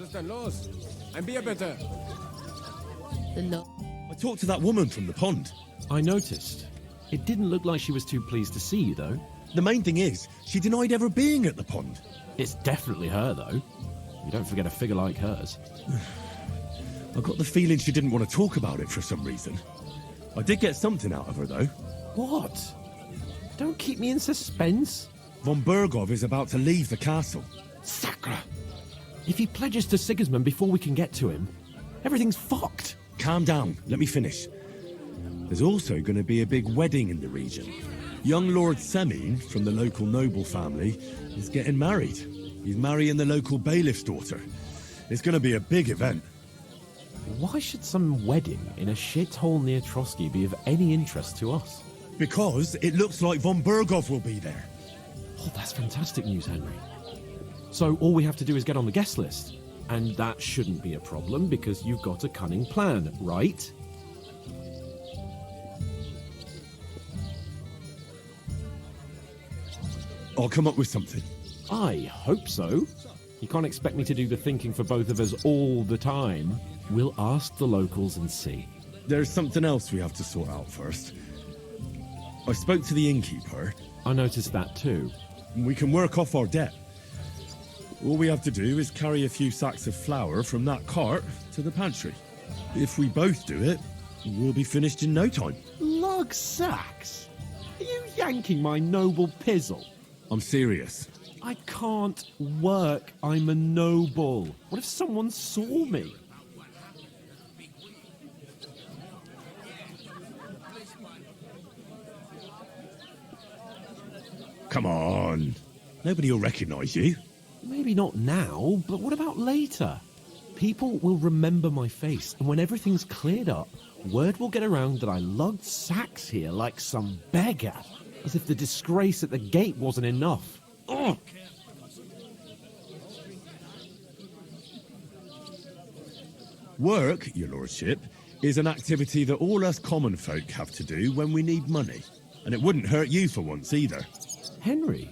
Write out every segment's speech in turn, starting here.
ist denn los? Ein Bier bitte. I talked to that woman from the pond. I noticed. It didn't look like she was too pleased to see you, though. The main thing is, she denied ever being at the pond. It's definitely her, though. You don't forget a figure like hers. I got the feeling she didn't want to talk about it for some reason. I did get something out of her, though. What? Don't keep me in suspense. Von Bergov is about to leave the castle. Sacre! If he pledges to Sigismund before we can get to him, everything's fucked. Calm down, let me finish. There's also going to be a big wedding in the region. Young Lord Semin, from the local noble family, is getting married. He's marrying the local bailiff's daughter. It's going to be a big event. Why should some wedding in a shithole near Trotsky be of any interest to us? Because it looks like von Bergov will be there. Oh, that's fantastic news, Henry. So all we have to do is get on the guest list. And that shouldn't be a problem because you've got a cunning plan, right? I'll come up with something. I hope so. You can't expect me to do the thinking for both of us all the time. We'll ask the locals and see. There's something else we have to sort out first. I spoke to the innkeeper. I noticed that too. We can work off our debt. All we have to do is carry a few sacks of flour from that cart to the pantry. If we both do it, we'll be finished in no time. Lug sacks? Are you yanking my noble pizzle? I'm serious. I can't work. I'm a noble. What if someone saw me? Come on. Nobody will recognise you. Maybe not now, but what about later? People will remember my face, and when everything's cleared up, word will get around that I lugged sacks here like some beggar, as if the disgrace at the gate wasn't enough. Ugh! Work, your lordship, is an activity that all us common folk have to do when we need money. And it wouldn't hurt you for once either. Henry,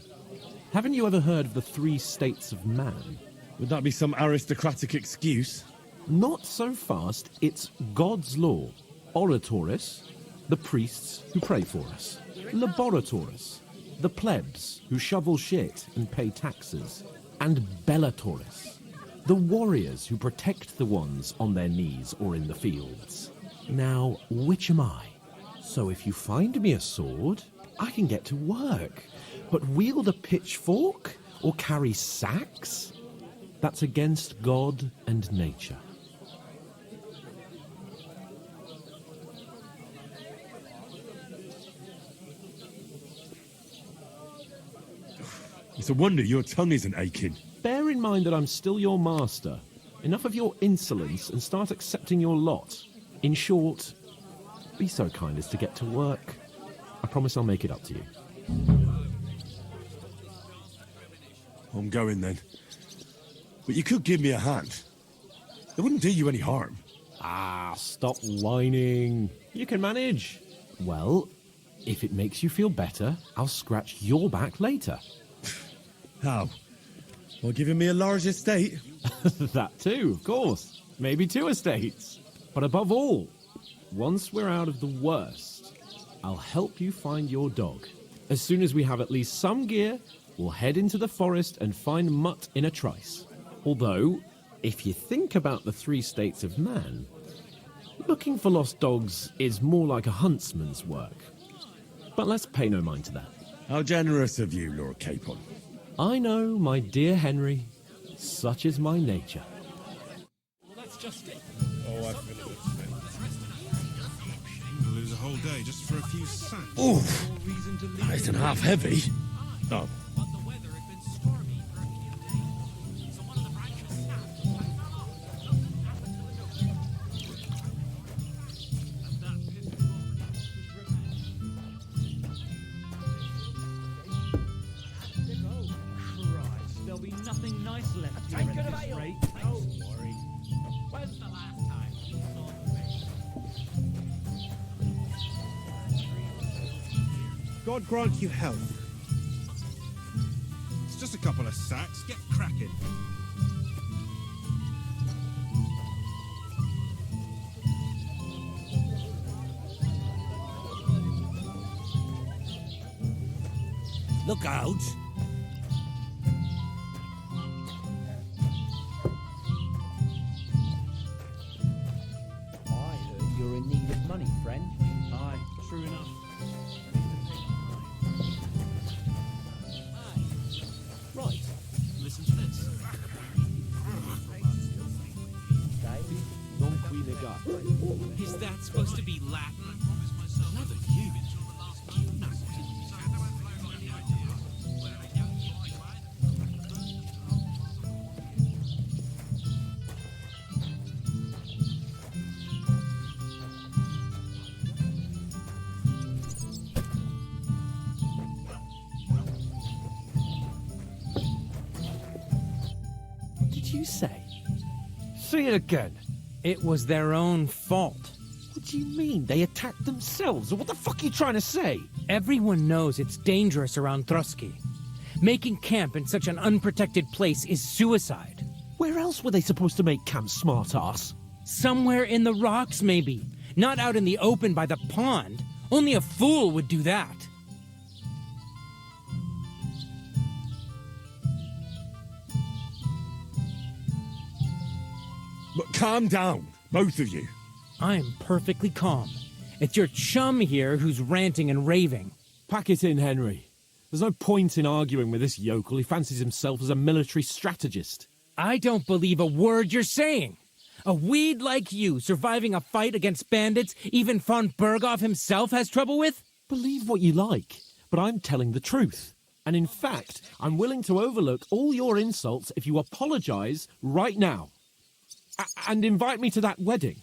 haven't you ever heard of the 3 states of man? Would that be some aristocratic excuse? Not so fast. It's God's law. Oratoris, the priests who pray for us. Laboratoris, the plebs who shovel shit and pay taxes. And Bellatoris, the warriors who protect the ones on their knees or in the fields. Now, which am I? So if you find me a sword, I can get to work. But wield a pitchfork or carry sacks? That's against God and nature. It's a wonder your tongue isn't aching. Bear in mind that I'm still your master. Enough of your insolence and start accepting your lot. In short, be so kind as to get to work. I promise I'll make it up to you. I'm going then. But you could give me a hand. It wouldn't do you any harm. Ah, stop whining. You can manage. Well, if it makes you feel better, I'll scratch your back later. How? By giving me a large estate? That too, of course. Maybe 2 estates. But above all, once we're out of the worst, I'll help you find your dog. As soon as we have at least some gear, we'll head into the forest and find Mutt in a trice. Although, if you think about the 3 states of man, looking for lost dogs is more like a huntsman's work. But let's pay no mind to that. How generous of you, Lord Capon. I know, my dear Henry. Such is my nature. Well, that's just it. Oh, I feel it. We'll lose a whole day just for a few sacks. Oof! No reason to leave. That isn't half heavy. Oh. But the weather had been stormy for a few days, so one of the branches snapped. Christ, there'll be nothing nice left here at this rate. Don't worry. When's the last time you saw the rain? God grant you health. It's just a couple of sacks. Get cracking. Look out! I heard you're in need of money, friend. Aye, true enough. Right. Listen to this. Non qui legat. Is that supposed to be Latin? Clever you. What did you say? Say it again. It was their own fault. What do you mean? They attacked themselves? Or what the fuck are you trying to say? Everyone knows it's dangerous around Trotsky. Making camp in such an unprotected place is suicide. Where else were they supposed to make camp, smart-ass? Somewhere in the rocks, maybe. Not out in the open by the pond. Only a fool would do that. But calm down, both of you. I'm perfectly calm. It's your chum here who's ranting and raving. Pack it in, Henry. There's no point in arguing with this yokel. He fancies himself as a military strategist. I don't believe a word you're saying. A weed like you surviving a fight against bandits even von Berghoff himself has trouble with? Believe what you like, but I'm telling the truth. And in fact, I'm willing to overlook all your insults if you apologize right now. And invite me to that wedding.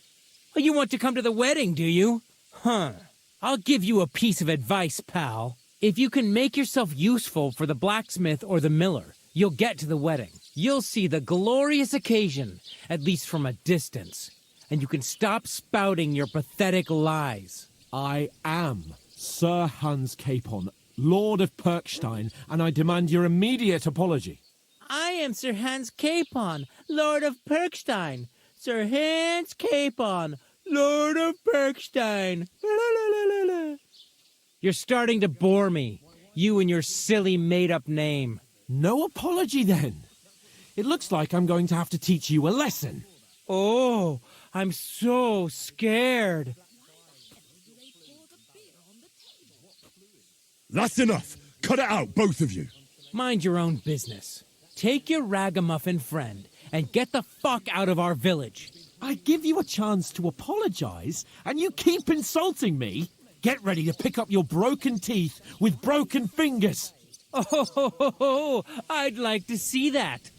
Oh, you want to come to the wedding, do you? Huh. I'll give you a piece of advice, pal. If you can make yourself useful for the blacksmith or the miller, you'll get to the wedding. You'll see the glorious occasion, at least from a distance. And you can stop spouting your pathetic lies. I am Sir Hans Capon, Lord of Perkstein, and I demand your immediate apology. I am Sir Hans Capon, Lord of Perkstein. Sir Hans Capon, Lord of Perkstein. You're starting to bore me, you and your silly made-up name. No apology, then. It looks like I'm going to have to teach you a lesson. Oh, I'm so scared. That's enough. Cut it out, both of you. Mind your own business. Take your ragamuffin friend and get the fuck out of our village. I give you a chance to apologize, and you keep insulting me. Get ready to pick up your broken teeth with broken fingers. Oh, I'd like to see that.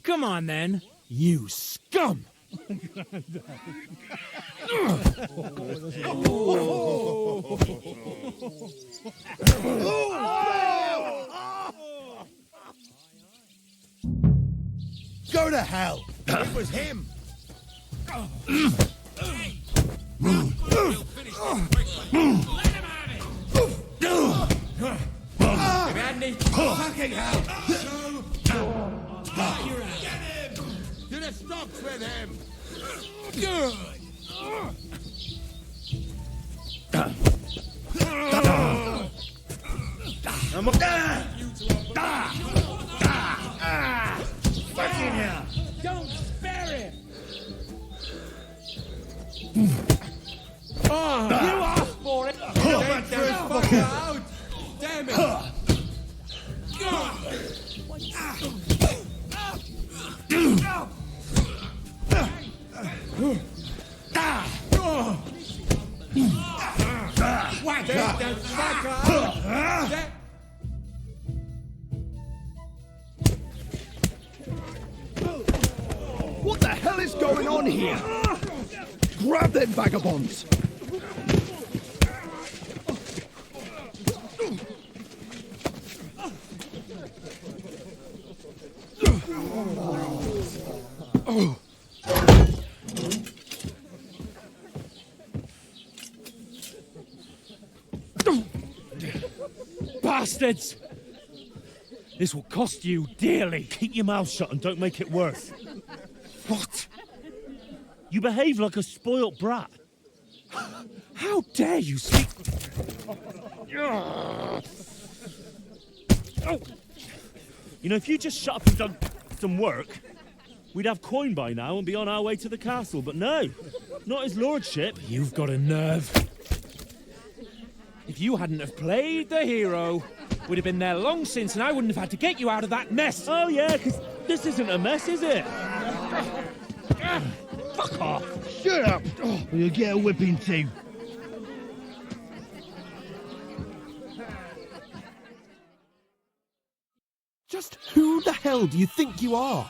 Come on, then. You scum! Go to hell! It was him! Fucking hell! Get him! To the stocks with him! Good! Fucking hell! Don't spare him! You asked for it! Get this fucker out! Damn it! Whack that fucker out! What the hell is going on here? Grab them vagabonds! Bastards! This will cost you dearly. Keep your mouth shut and don't make it worse. What? You behave like a spoilt brat. How dare you speak? Oh! You know, if you just shut up and done some work, we'd have coin by now and be on our way to the castle. But no, not his lordship. You've got a nerve. If you hadn't have played the hero, we'd have been there long since and I wouldn't have had to get you out of that mess. Oh yeah, because this isn't a mess, is it? Fuck off. Shut up, or you'll get a whipping too. Just who the hell do you think you are?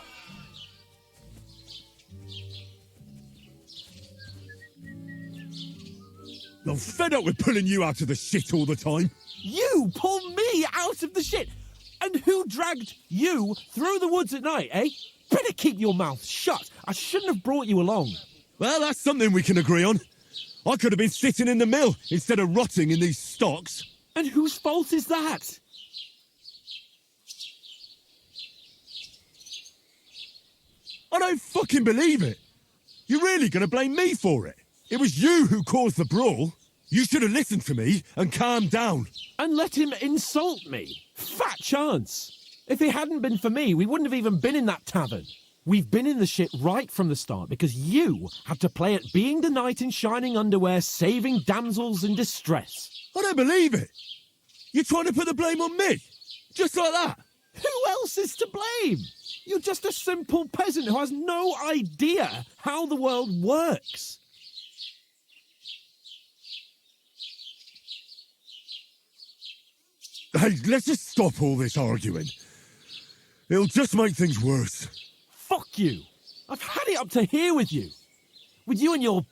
I'm fed up with pulling you out of the shit all the time. You pull me out of the shit! And who dragged you through the woods at night, eh? Better keep your mouth shut. I shouldn't have brought you along. Well, that's something we can agree on. I could have been sitting in the mill instead of rotting in these stocks. And whose fault is that? I don't fucking believe it. You're really going to blame me for it? It was you who caused the brawl. You should have listened to me and calmed down. And let him insult me. Fat chance. If it hadn't been for me, we wouldn't have even been in that tavern. We've been in the shit right from the start because you had to play at being the knight in shining underwear, saving damsels in distress. I don't believe it. You're trying to put the blame on me? Just like that? Who else is to blame? You're just a simple peasant who has no idea how the world works. Hey, let's just stop all this arguing. It'll just make things worse. Fuck you. I've had it up to here with you. With you and your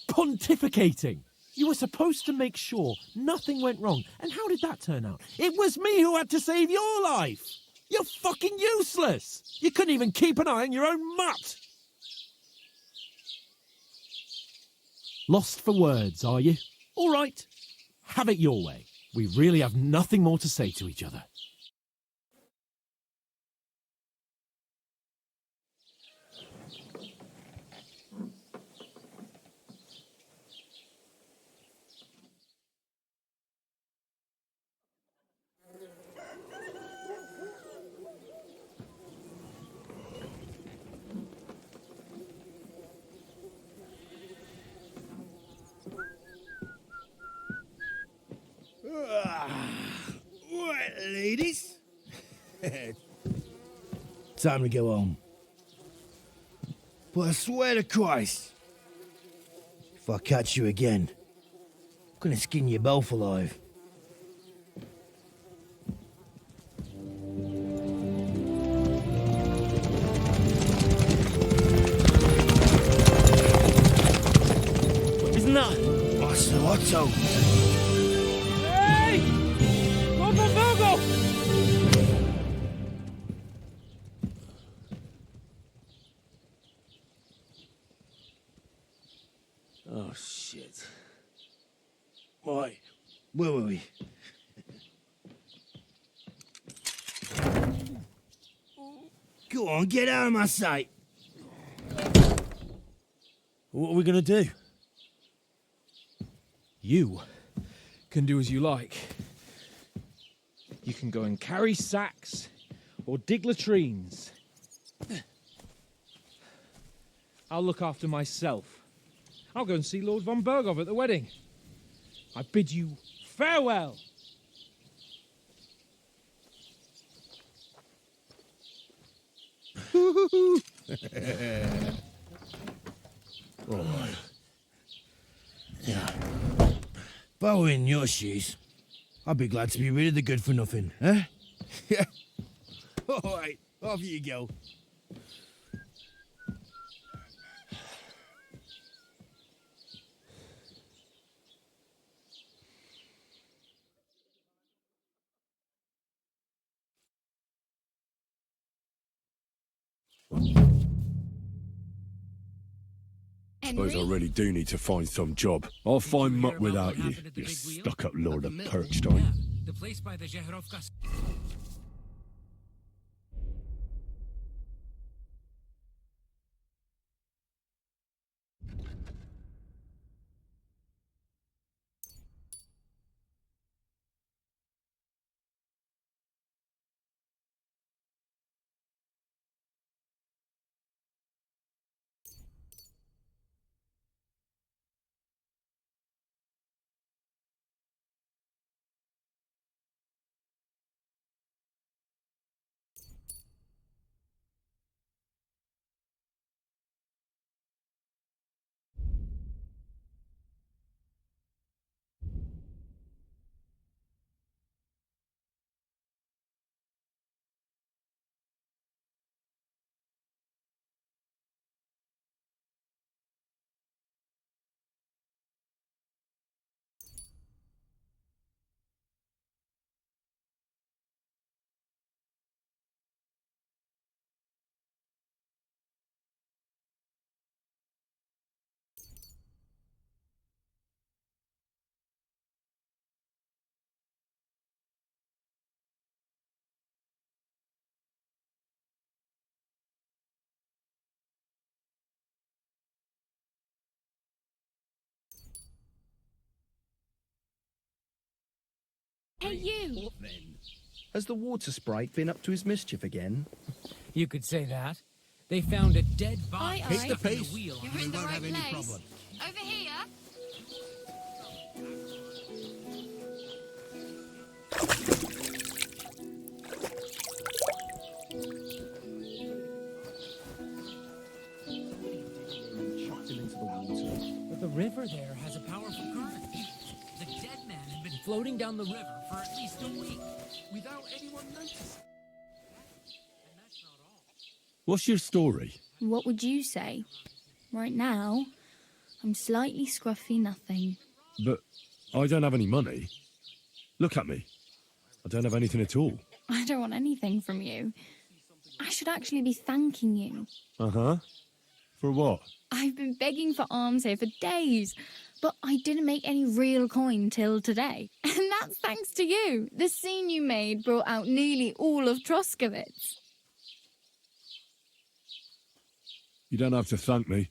pontificating. You were supposed to make sure nothing went wrong. And how did that turn out? It was me who had to save your life. You're fucking useless. You couldn't even keep an eye on your own mutt. Lost for words, are you? All right. Have it your way. We really have nothing more to say to each other. Right, ladies. Time to go home. But I swear to Christ, if I catch you again, I'm gonna skin you both alive. Isn't that? Otto. Hey! Lord von Virgo! Oh, shit. Why? Where were we? Go on, get out of my sight. What are we going to do? You can do as you like. You can go and carry sacks or dig latrines. I'll look after myself. I'll go and see Lord von Bergov at the wedding. I bid you farewell. Yeah. If I were in your shoes, I'd be glad to be rid of the good for nothing, eh? Yeah. All right, off you go. Suppose I really do need to find some job. I'll find muck without you, you stuck-up lord of Perkstein. The place by the Zheherovka. Hey, you! What then? Has the water sprite been up to his mischief again? You could say that. They found a dead body Aye, stuck aye. in the wheel. You're in the right place. Over here. Chucked him into the water. But the river there has a powerful current. The dead man had been floating down the river for at least a week without anyone noticing. And that's not all. What's your story? What would you say? Right now, I'm slightly scruffy nothing. But I don't have any money. Look at me. I don't have anything at all. I don't want anything from you. I should actually be thanking you. Uh-huh. For what? I've been begging for alms here for days, but I didn't make any real coin till today. And that's thanks to you. The scene you made brought out nearly all of Troskowitz. You don't have to thank me.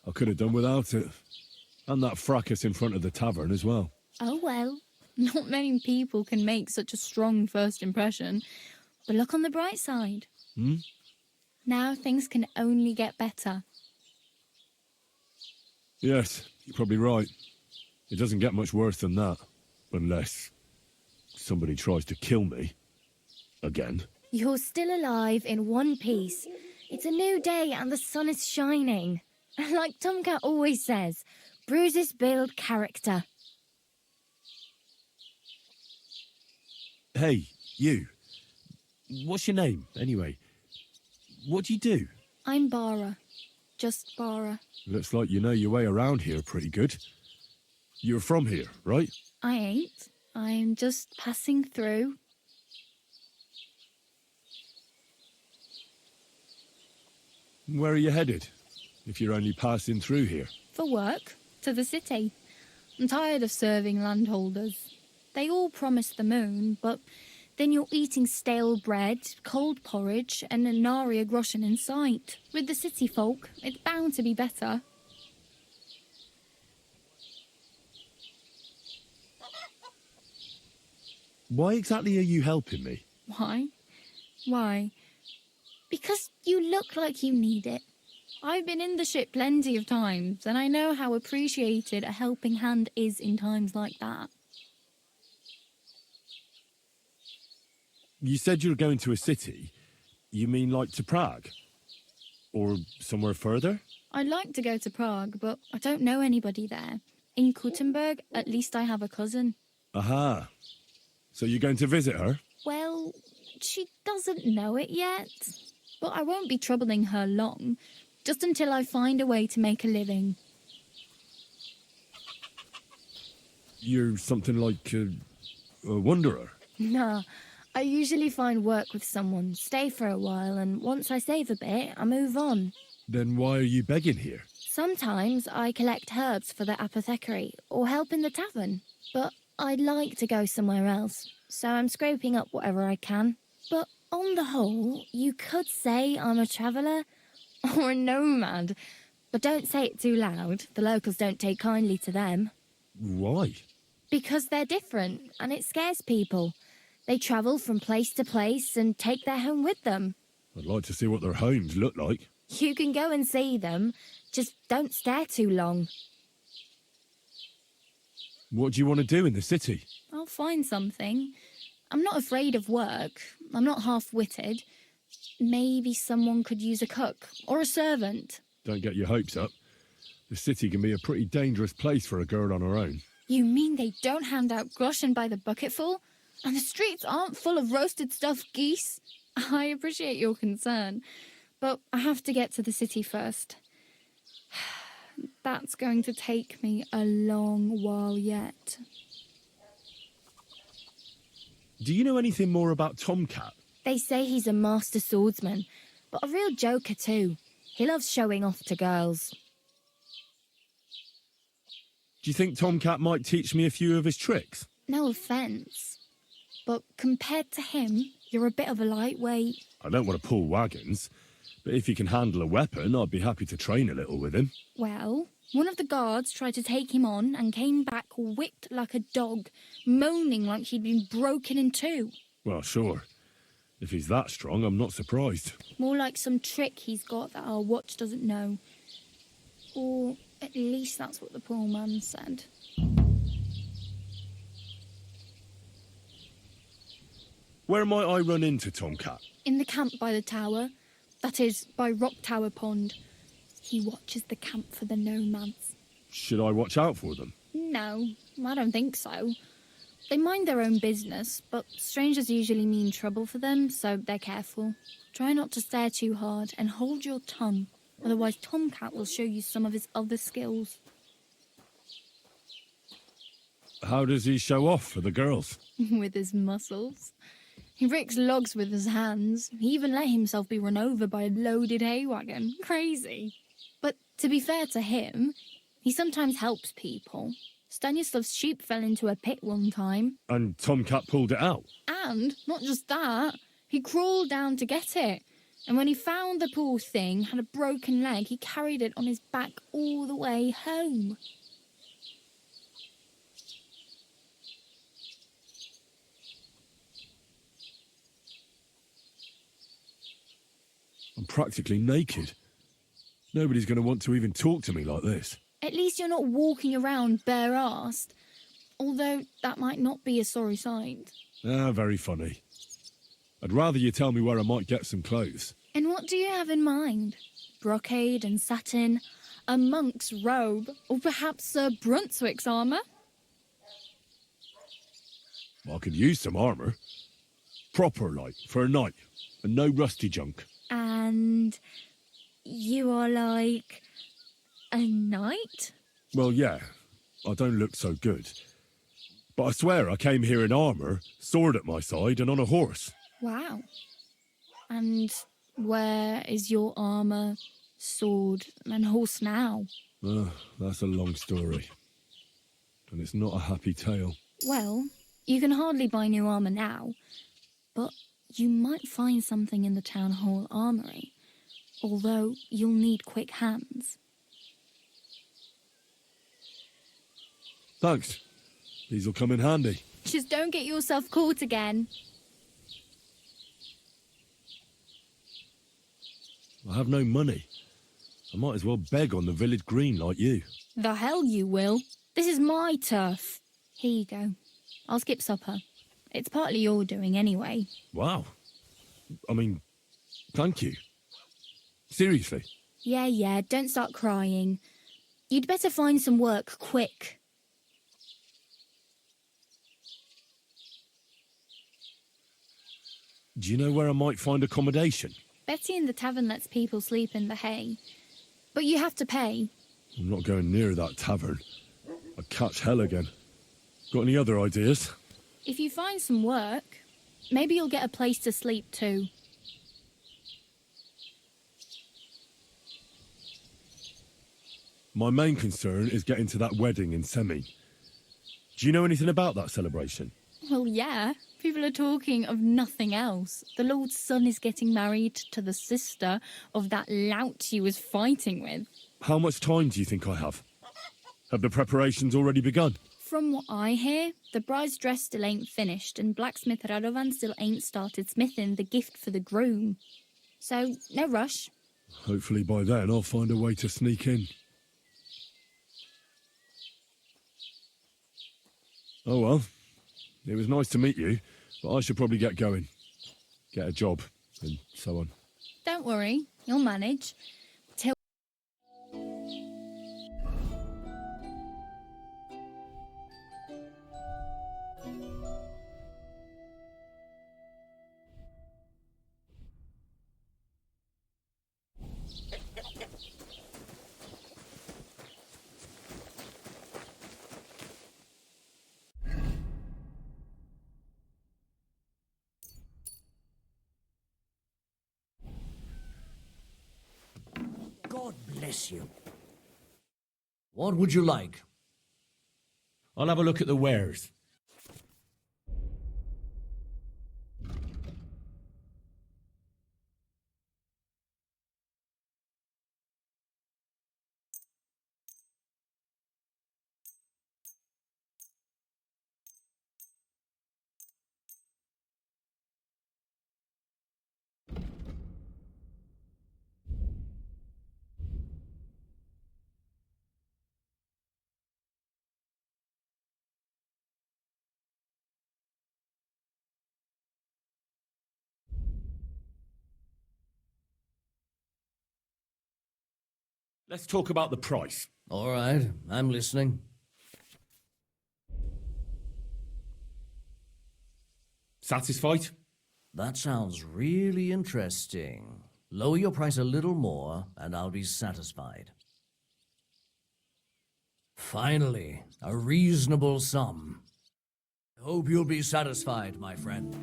I could have done without it. And that fracas in front of the tavern as well. Oh well, not many people can make such a strong first impression. But look on the bright side. Now things can only get better. Yes, you're probably right. It doesn't get much worse than that. Unless somebody tries to kill me. Again. You're still alive in one piece. It's a new day and the sun is shining. Like Tomcat always says, bruises build character. Hey, you. What's your name, anyway? What do you do? I'm Bara. Just Bara. Looks like you know your way around here pretty good. You're from here, right? I ain't. I'm just passing through. Where are you headed? If you're only passing through here. For work. To the city. I'm tired of serving landholders. They all promise the moon, but then you're eating stale bread, cold porridge, and a nary a groschen in sight. With the city folk, it's bound to be better. Why exactly are you helping me? Why? Why? Because you look like you need it. I've been in the ship plenty of times, and I know how appreciated a helping hand is in times like that. You said you're going to a city. You mean like to Prague? Or somewhere further? I'd like to go to Prague, but I don't know anybody there. In Kuttenberg, at least I have a cousin. Aha. So you're going to visit her? Well, she doesn't know it yet. But I won't be troubling her long, just until I find a way to make a living. You're something like a wanderer? Nah, I usually find work with someone, stay for a while, and once I save a bit, I move on. Then why are you begging here? Sometimes I collect herbs for the apothecary, or help in the tavern. But I'd like to go somewhere else, so I'm scraping up whatever I can. But on the whole, you could say I'm a traveller or a nomad. But don't say it too loud. The locals don't take kindly to them. Why? Because they're different, and it scares people. They travel from place to place and take their home with them. I'd like to see what their homes look like. You can go and see them, just don't stare too long. What do you want to do in the city? I'll find something. I'm not afraid of work. I'm not half-witted. Maybe someone could use a cook or a servant. Don't get your hopes up. The city can be a pretty dangerous place for a girl on her own. You mean they don't hand out groschen by the bucketful? And the streets aren't full of roasted stuffed geese? I appreciate your concern, but I have to get to the city first. That's going to take me a long while yet. Do you know anything more about Tomcat? They say he's a master swordsman, but a real joker too. He loves showing off to girls. Do you think Tomcat might teach me a few of his tricks? No offence, but compared to him, you're a bit of a lightweight. I don't want to pull wagons, but if he can handle a weapon, I'd be happy to train a little with him. Well, One of the guards tried to take him on and came back whipped like a dog, moaning like he'd been broken in two. Well, sure. If he's that strong, I'm not surprised. More like some trick he's got that our watch doesn't know. Or at least that's what the poor man said. Where might I run into Tomcat? In the camp by the tower. That is, by Rock Tower Pond. He watches the camp for the nomads. Should I watch out for them? No, I don't think so. They mind their own business, but strangers usually mean trouble for them, so they're careful. Try not to stare too hard and hold your tongue, otherwise Tomcat will show you some of his other skills. How does he show off for the girls? With his muscles. He ricks logs with his hands. He even let himself be run over by a loaded hay wagon. Crazy. But to be fair to him, he sometimes helps people. Stanislav's sheep fell into a pit one time. And Tomcat pulled it out? And, not just that, he crawled down to get it. And when he found the poor thing had a broken leg, he carried it on his back all the way home. I'm practically naked. Nobody's going to want to even talk to me like this. At least you're not walking around bare-assed. Although that might not be a sorry sight. Ah, very funny. I'd rather you tell me where I might get some clothes. And what do you have in mind? Brocade and satin, a monk's robe, or perhaps Sir Brunswick's armour? I could use some armour. Proper, like, for a night. And no rusty junk. And you are like a knight? Well, yeah. I don't look so good. But I swear I came here in armour, sword at my side, and on a horse. Wow. And where is your armour, sword, and horse now? That's a long story. And it's not a happy tale. Well, you can hardly buy new armour now, but you might find something in the town hall armoury, although you'll need quick hands. Thanks. These'll come in handy. Just don't get yourself caught again. I have no money. I might as well beg on the village green like you. The hell you will. This is my turf. Here you go. I'll skip supper. It's partly your doing anyway. Wow. I mean, thank you. Seriously. Yeah, don't start crying. You'd better find some work quick. Do you know where I might find accommodation? Betty in the tavern lets people sleep in the hay. But you have to pay. I'm not going near that tavern. I'd catch hell again. Got any other ideas? If you find some work, maybe you'll get a place to sleep too. My main concern is getting to that wedding in Semi. Do you know anything about that celebration? Well, yeah. People are talking of nothing else. The Lord's son is getting married to the sister of that lout he was fighting with. How much time do you think I have? Have the preparations already begun? From what I hear, the bride's dress still ain't finished and blacksmith Radovan still ain't started smithing the gift for the groom. So, no rush. Hopefully by then I'll find a way to sneak in. Oh well. It was nice to meet you, but I should probably get going. Get a job, and so on. Don't worry, you'll manage. Till God bless you. What would you like? I'll have a look at the wares. Let's talk about the price. All right, I'm listening. Satisfied? That sounds really interesting. Lower your price a little more, and I'll be satisfied. Finally, a reasonable sum. Hope you'll be satisfied, my friend.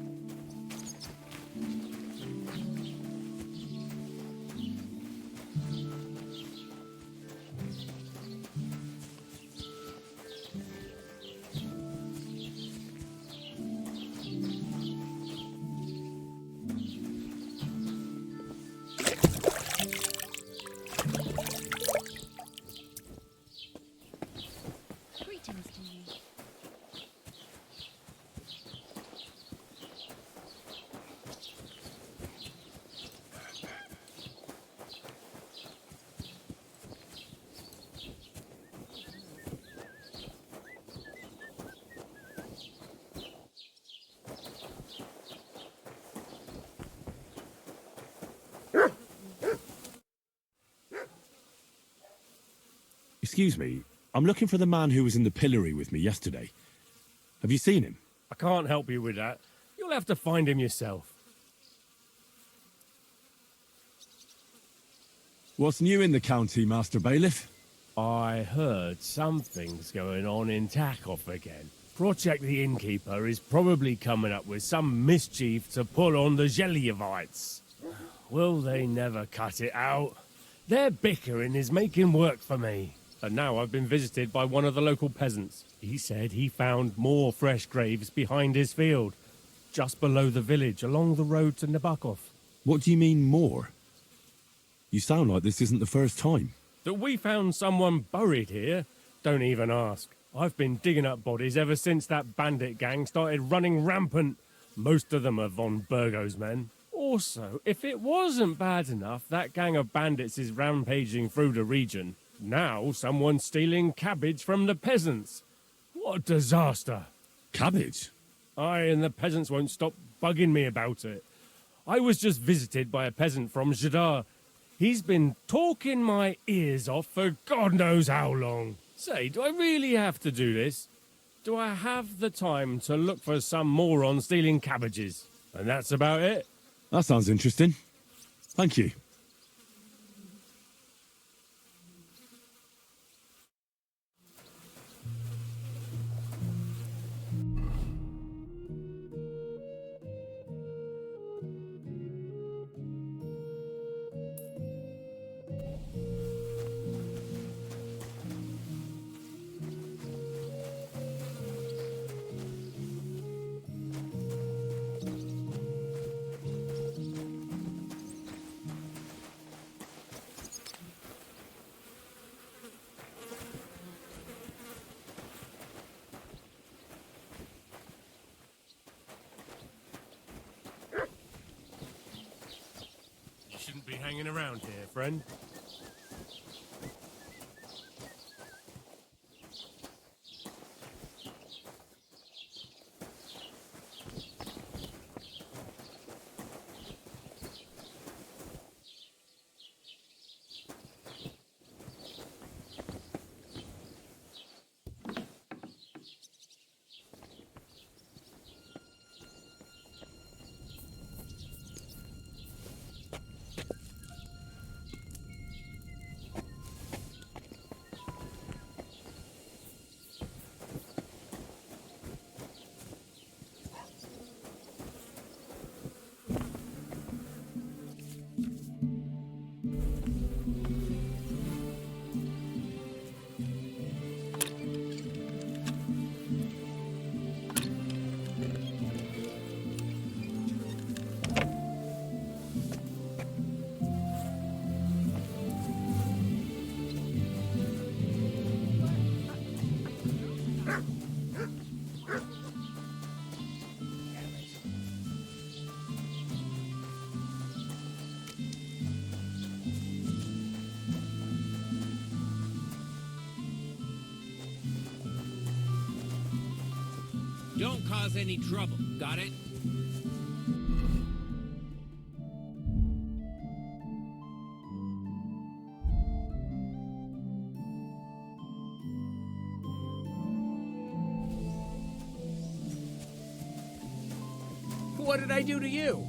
Greetings to you. Excuse me, I'm looking for the man who was in the pillory with me yesterday. Have you seen him? I can't help you with that. You'll have to find him yourself. What's new in the county, Master Bailiff? I heard something's going on in Tackhoff again. Project the Innkeeper is probably coming up with some mischief to pull on the Gelievites. Will they never cut it out? Their bickering is making work for me. And now I've been visited by one of the local peasants. He said he found more fresh graves behind his field, just below the village, along the road to Nabokov. What do you mean, more? You sound like this isn't the first time. That we found someone buried here? Don't even ask. I've been digging up bodies ever since that bandit gang started running rampant. Most of them are von Burgo's men. Also, if it wasn't bad enough, that gang of bandits is rampaging through the region. Now someone's stealing cabbage from the peasants. What a disaster. Cabbage? Aye, and the peasants won't stop bugging me about it. I was just visited by a peasant from Jadar. He's been talking my ears off for God knows how long. Say, do I really have to do this? Do I have the time to look for some moron stealing cabbages? And that's about it. That sounds interesting. Thank you. Shouldn't be hanging around here, friend. Don't cause any trouble, got it? What did I do to you?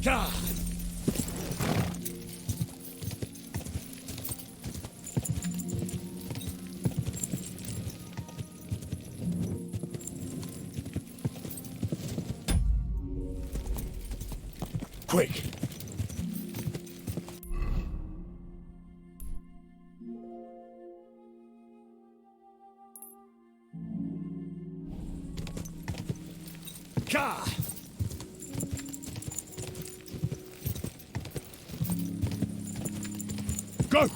God! Quick! Ka! Go!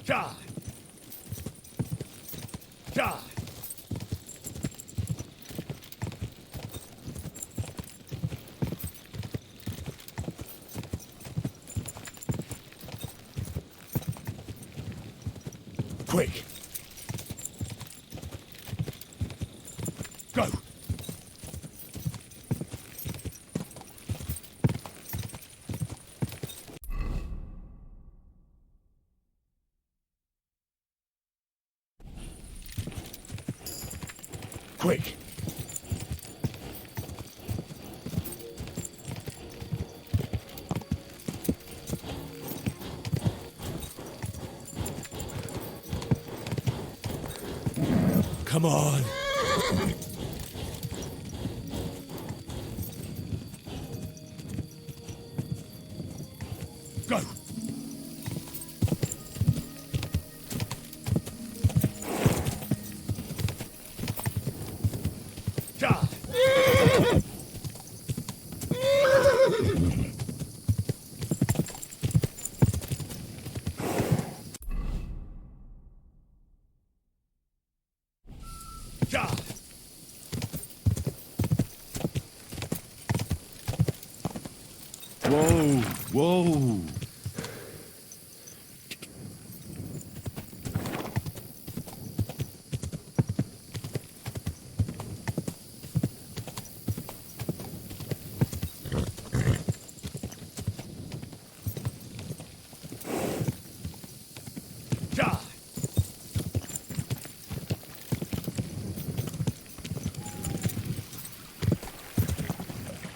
God. God. Quick. Go. Quick. Come on. Go. God. God. Whoa, whoa. God.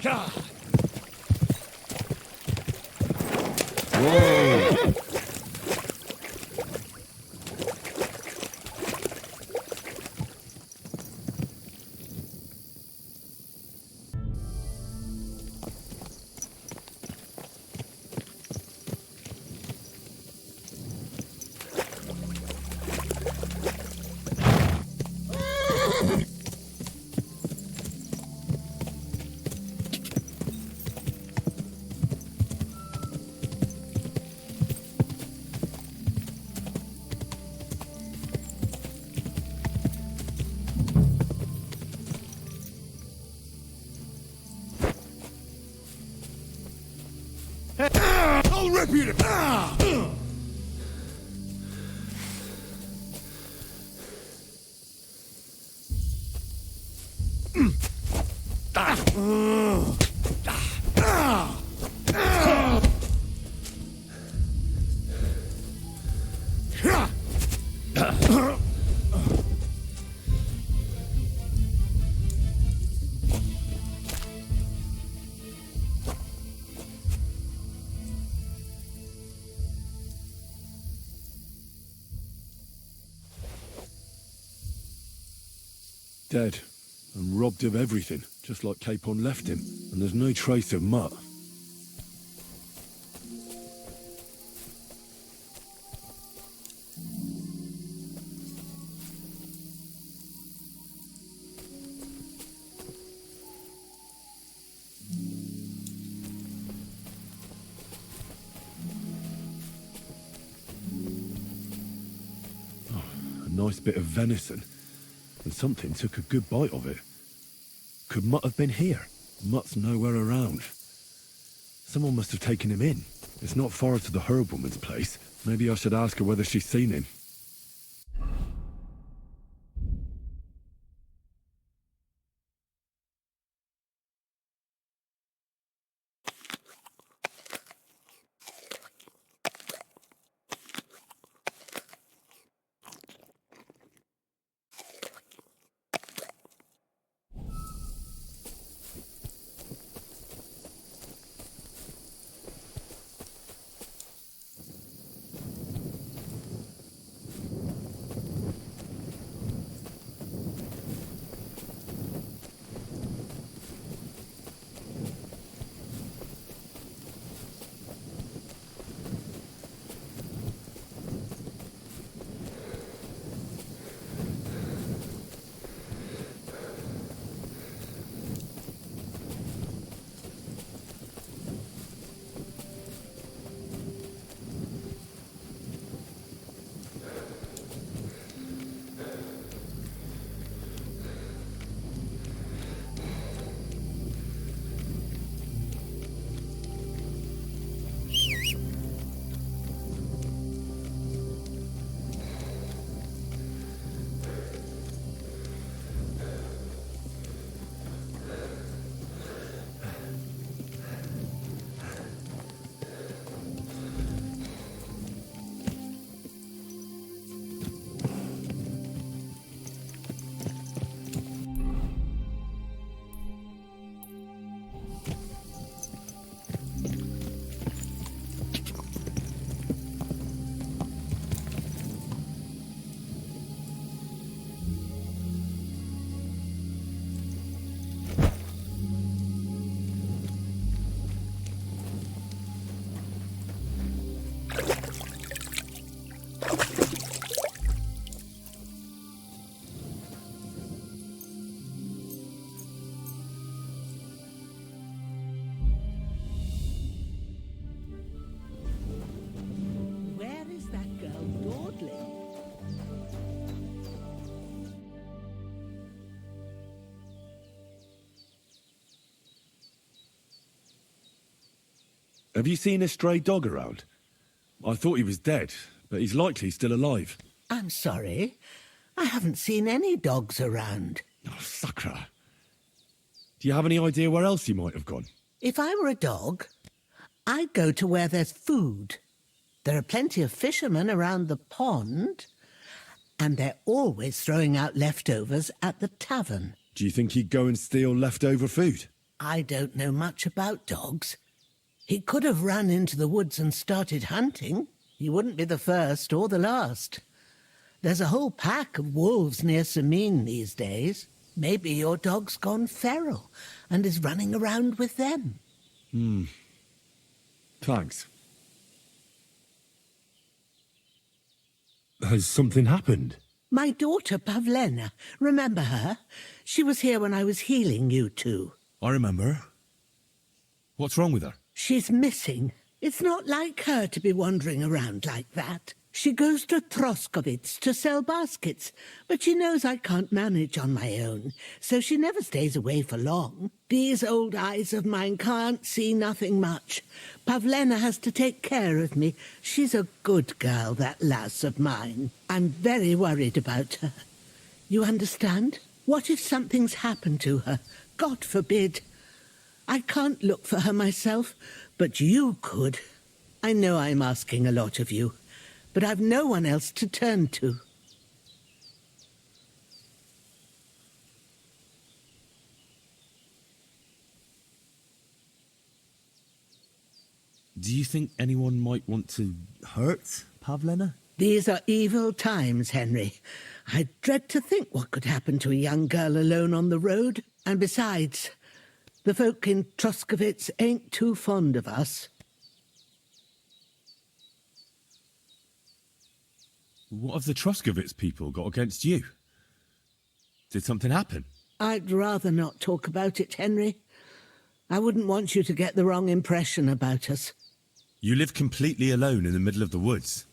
God. Whoa. I'll rip you to... Dead and robbed of everything, just like Capon left him. And there's no trace of Mutt. Oh, a nice bit of venison. And something took a good bite of it. Could Mutt have been here? Mutt's nowhere around. Someone must have taken him in. It's not far to the herb woman's place. Maybe I should ask her whether she's seen him. Have you seen a stray dog around? I thought he was dead, but he's likely still alive. I'm sorry. I haven't seen any dogs around. Oh, Sakra. Do you have any idea where else he might have gone? If I were a dog, I'd go to where there's food. There are plenty of fishermen around the pond, and they're always throwing out leftovers at the tavern. Do you think he'd go and steal leftover food? I don't know much about dogs. He could have run into the woods and started hunting. He wouldn't be the first or the last. There's a whole pack of wolves near Sameen these days. Maybe your dog's gone feral and is running around with them. Thanks. Has something happened? My daughter, Pavlena. Remember her? She was here when I was healing you two. I remember. What's wrong with her? She's missing. It's not like her to be wandering around like that. She goes to Troskovitz to sell baskets, but she knows I can't manage on my own, so she never stays away for long. These old eyes of mine can't see nothing much. Pavlena has to take care of me. She's a good girl, that lass of mine. I'm very worried about her. You understand? What if something's happened to her? God forbid. I can't look for her myself, but you could. I know I'm asking a lot of you, but I've no one else to turn to. Do you think anyone might want to hurt Pavlena? These are evil times, Henry. I dread to think what could happen to a young girl alone on the road. And besides, the folk in Troskovitz ain't too fond of us. What have the Troskovitz people got against you? Did something happen? I'd rather not talk about it, Henry. I wouldn't want you to get the wrong impression about us. You live completely alone in the middle of the woods.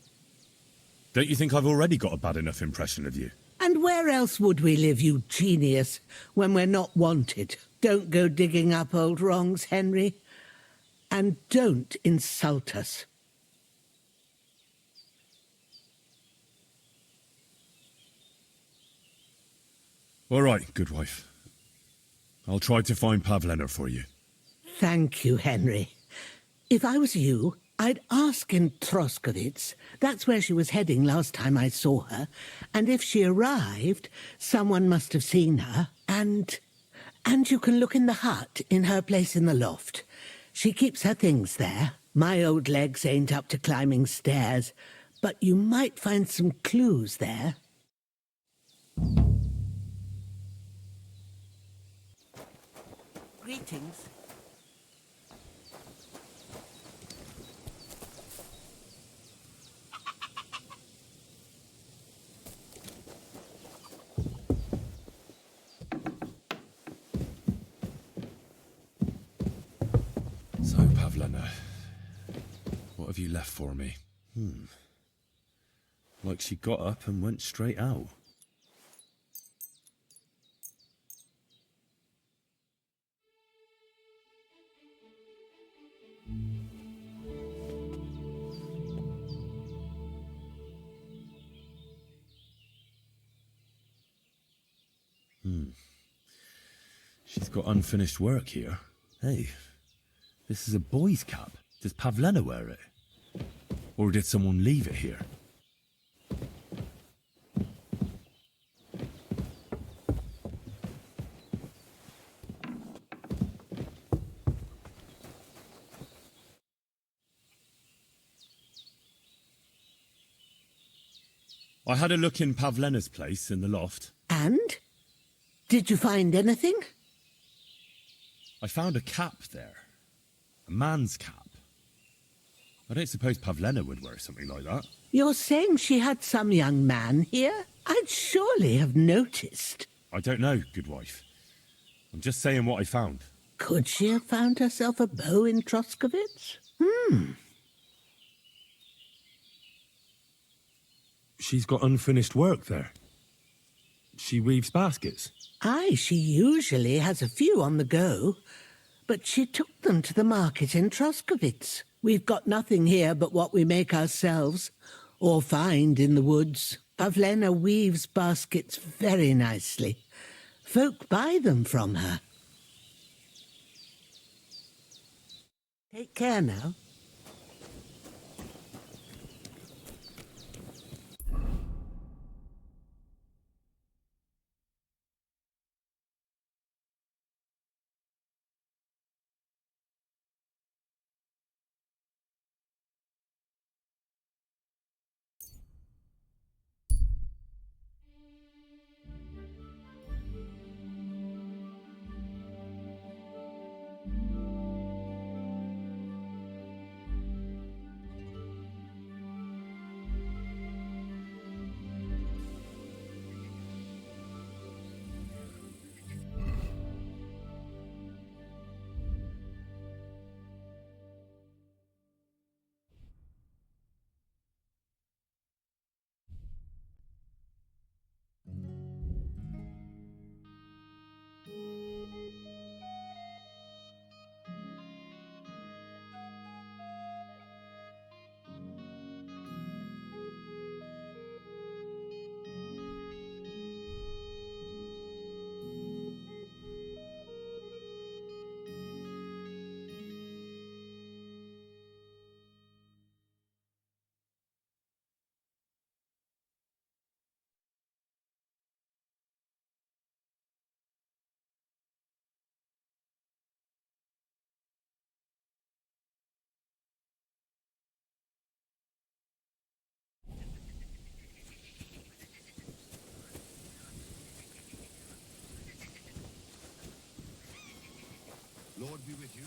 Don't you think I've already got a bad enough impression of you? And where else would we live, you genius, when we're not wanted? Don't go digging up old wrongs, Henry. And don't insult us. All right, good wife. I'll try to find Pavlena for you. Thank you, Henry. If I was you, I'd ask in Troskovitz. That's where she was heading last time I saw her. And if she arrived, someone must have seen her. And you can look in the hut in her place in the loft. She keeps her things there. My old legs ain't up to climbing stairs, but you might find some clues there. Greetings. So, Pavlena, what have you left for me? Like she got up and went straight out. She's got unfinished work here. Hey, this is a boy's cap. Does Pavlena wear it? Or did someone leave it here? I had a look in Pavlena's place in the loft. And? Did you find anything? I found a cap there. A man's cap. I don't suppose Pavlena would wear something like that. You're saying she had some young man here? I'd surely have noticed. I don't know, good wife. I'm just saying what I found. Could she have found herself a beau in Troskovitz? She's got unfinished work there. She weaves baskets. Aye, she usually has a few on the go, but she took them to the market in Troskovitz. We've got nothing here but what we make ourselves, or find in the woods. Pavlena weaves baskets very nicely. Folk buy them from her. Take care now. Lord be with you.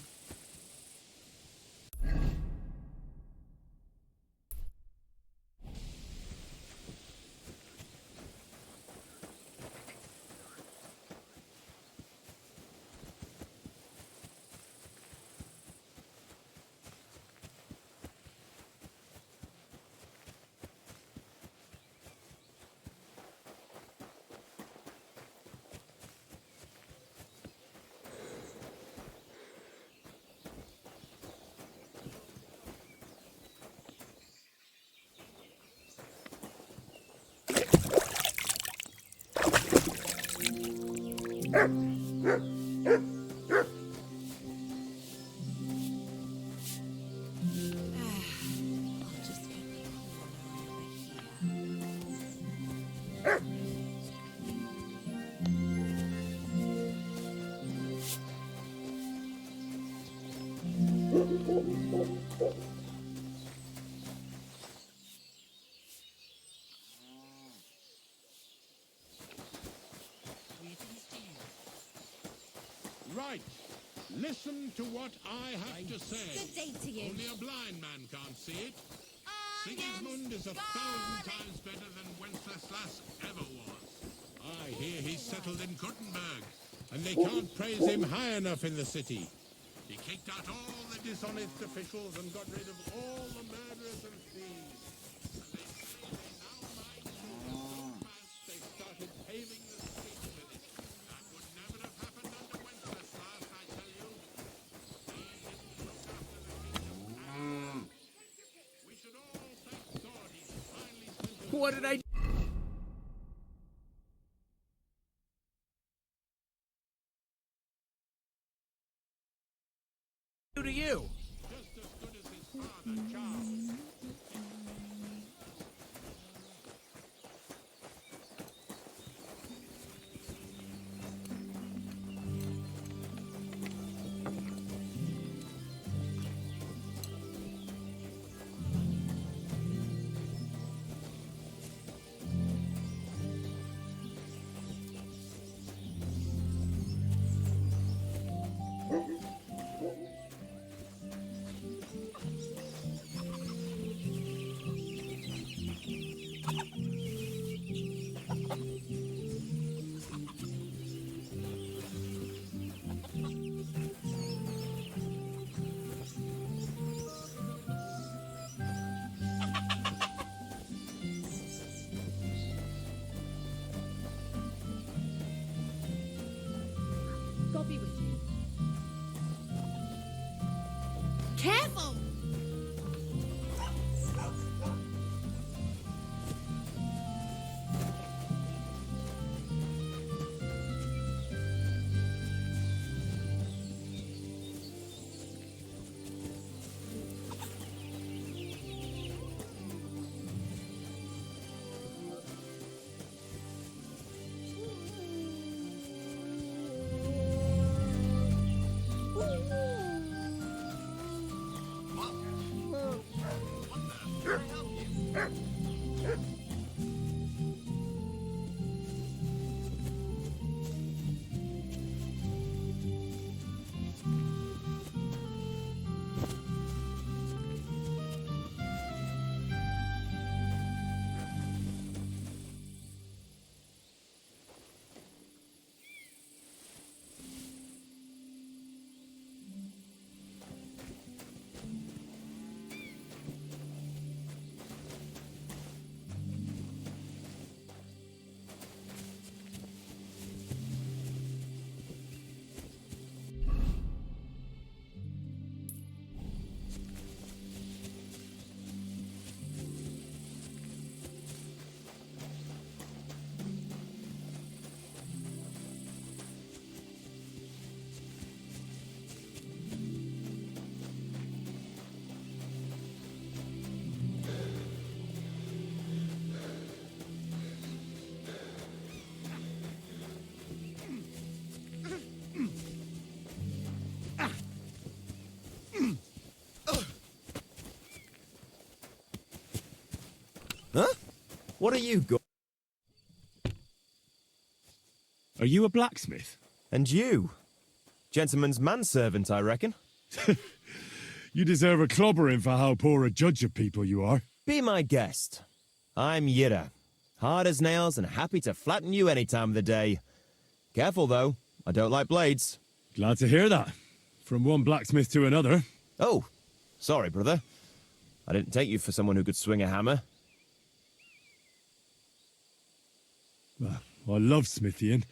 Right. Listen to what I have to say. Good day to you. Only a blind man can't see it. Sigismund is 1,000 times better than Wenceslas ever was. I hear he's settled in Kuttenberg, and they can't praise him high enough in the city. He kicked out all the dishonest officials and got rid of all the murderers and thieves. And they say they now mind the footpaths. They started paving the streets with it. That would never have happened under Wenceslas, I tell you. He didn't look after the kingdom. We should all thank God he's finally spent What did I do to you? just as good as his father, Charles. God be with you. Careful! Huh? What are you Are you a blacksmith? And you? Gentleman's manservant, I reckon. You deserve a clobbering for how poor a judge of people you are. Be my guest. I'm Yira. Hard as nails and happy to flatten you any time of the day. Careful, though. I don't like blades. Glad to hear that. From one blacksmith to another. Oh, sorry, brother. I didn't take you for someone who could swing a hammer. Well, I love smithying,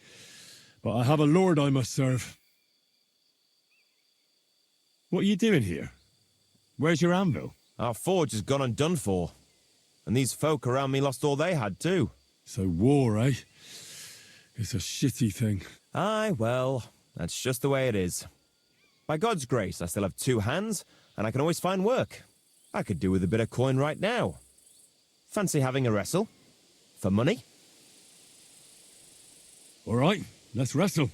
but I have a lord I must serve. What are you doing here? Where's your anvil? Our forge has gone undone for. And these folk around me lost all they had, too. So war, eh? It's a shitty thing. Aye, well, that's just the way it is. By God's grace, I still have 2 hands, and I can always find work. I could do with a bit of coin right now. Fancy having a wrestle? For money? All right, let's wrestle.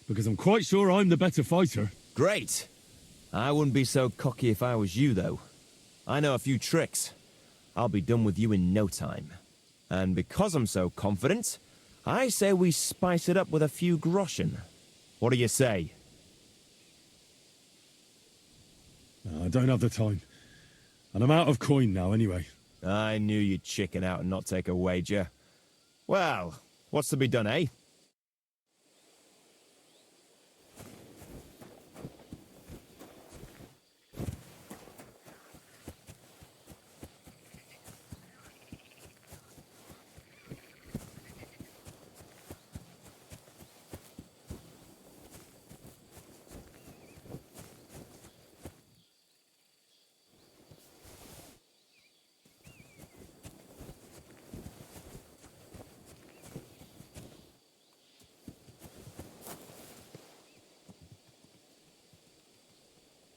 Because I'm quite sure I'm the better fighter. Great. I wouldn't be so cocky if I was you, though. I know a few tricks. I'll be done with you in no time. And because I'm so confident, I say we spice it up with a few groschen. What do you say? I don't have the time. And I'm out of coin now, anyway. I knew you'd chicken out and not take a wager. Well, what's to be done, eh?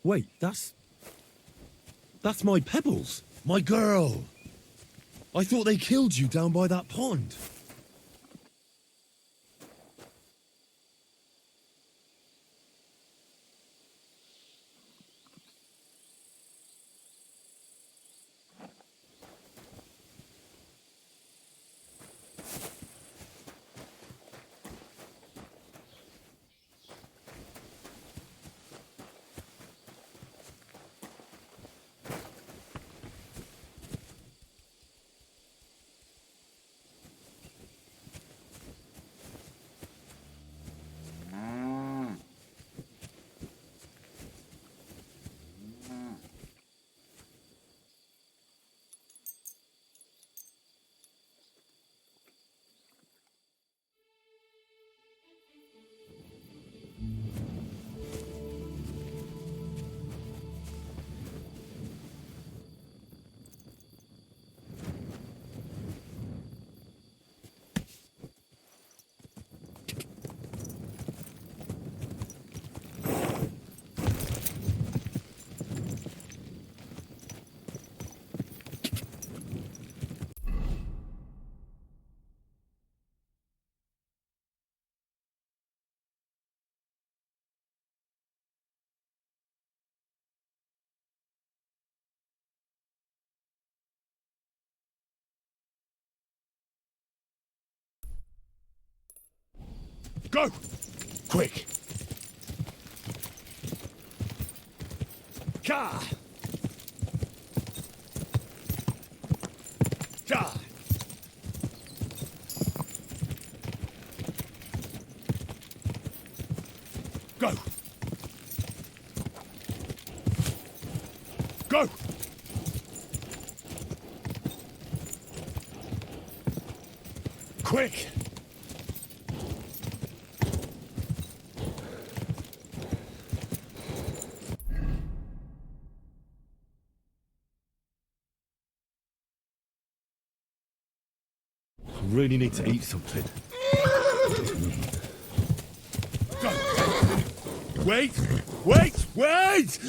Wait, that's my Pebbles. My girl. I thought they killed you down by that pond. Go! Quick! Ka! Ka! Go! Go! Quick! I really need to eat something. Go! Wait! Wait! Wait!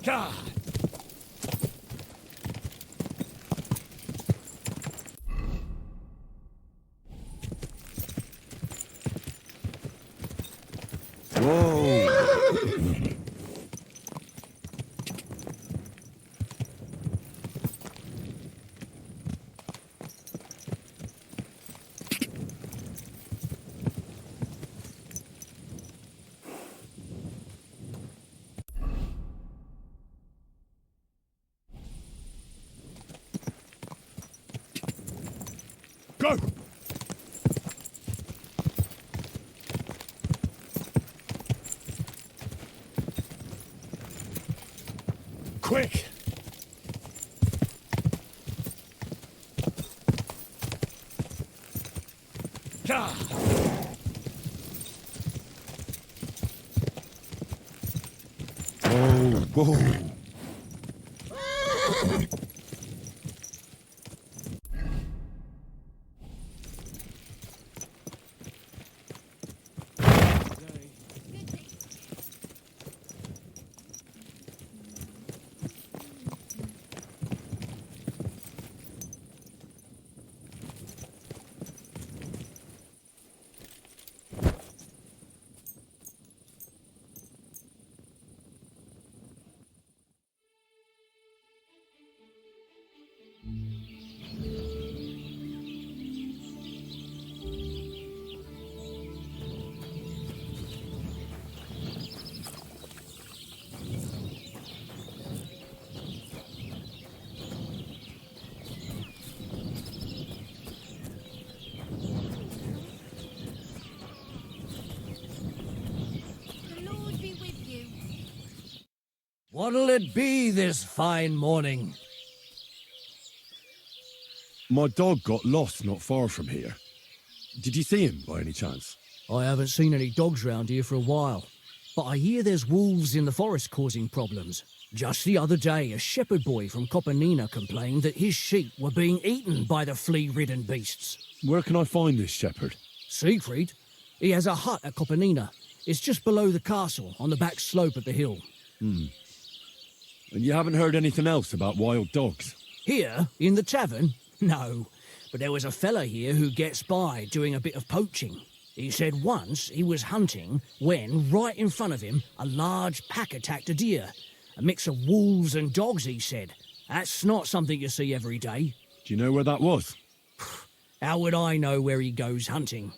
God. Whoa! Go! Quick! God! Whoa! What'll it be this fine morning? My dog got lost not far from here. Did you see him by any chance? I haven't seen any dogs round here for a while, but I hear there's wolves in the forest causing problems. Just the other day, a shepherd boy from Kuttenberg complained that his sheep were being eaten by the flea-ridden beasts. Where can I find this shepherd? Siegfried? He has a hut at Kuttenberg. It's just below the castle, on the back slope of the hill. And you haven't heard anything else about wild dogs? Here, in the tavern? No, but there was a fella here who gets by doing a bit of poaching. He said once he was hunting when, right in front of him, a large pack attacked a deer. A mix of wolves and dogs, he said. That's not something you see every day. Do you know where that was? How would I know where he goes hunting?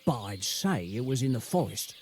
But I'd say it was in the forest,